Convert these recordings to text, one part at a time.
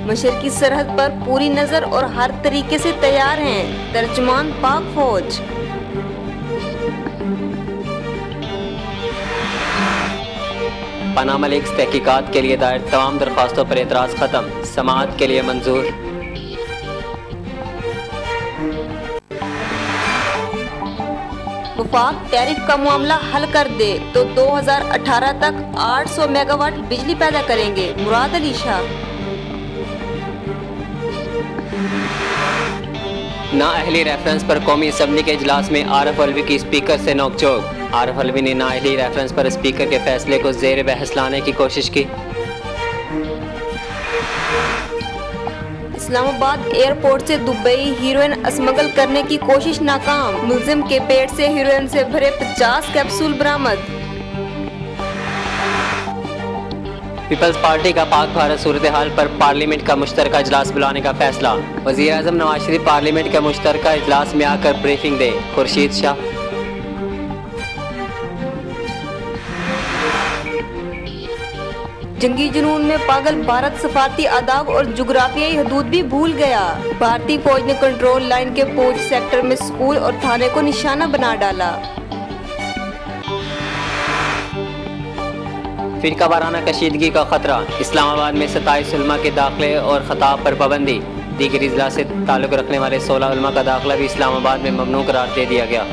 मशरकी सरहद पर पूरी नजर और हर तरीके से तैयार हैं तर्जुमान पाक फौज। पनामा लीक्स तहकीकात के लिए दायर तमाम दरख्वास्तों पर एतराज़ खत्म, समाअत के लिए मंजूर। वफाक टैरिफ का मामला हल कर दे तो 2018 तक 800 मेगावाट बिजली पैदा करेंगे, मुराद अली शाह। नाअहली रेफरेंस पर कौमी असम्बली के इजलास में आरिफ अलवी की स्पीकर से नोकझोंक। आरिफ अलवी ने नाअहली रेफरेंस पर स्पीकर के फैसले को ज़ेर बहस लाने की कोशिश की। इस्लामाबाद एयरपोर्ट से दुबई हीरोइन स्मगल करने की कोशिश नाकाम, मुलजिम के पेट से हीरोइन से भरे 50 कैप्सूल बरामद। पीपल्स पार्टी का पाक भारत सूरत हाल पर पार्लियामेंट का मुश्तरका इजलास बुलाने का फैसला। वज़ीर आज़म नवाज शरीफ पार्लियामेंट के मुश्तरका इजलास में आकर ब्रीफिंग दे, खुर्शीद शाह। जंगी जुनून में पागल भारत सफारती आदाब और जुग्राफियाई हदूद भी भूल गया। भारतीय फौज ने कंट्रोल लाइन के पूंछ सेक्टर में स्कूल और थाने को निशाना बना डाला। फिरका वाराना कशीदगी का खतरा, इस्लामाबाद में 27 उलमा के दाखिले और खताब पर पाबंदी। दीगर इजला से ताल्लुक़ रखने वाले 16 उलमा का दाखिला भी इस्लामाबाद में ममनू करार दे दिया गया।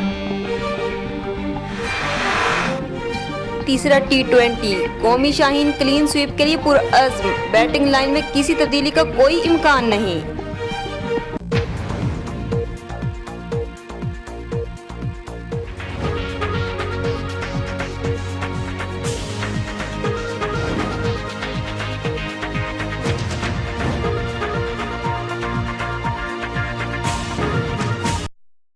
तीसरा T20 कौमी शाहीन क्लीन स्वीप के लिए पुरअज़्म, बैटिंग लाइन में किसी तब्दीली का कोई इम्कान नहीं।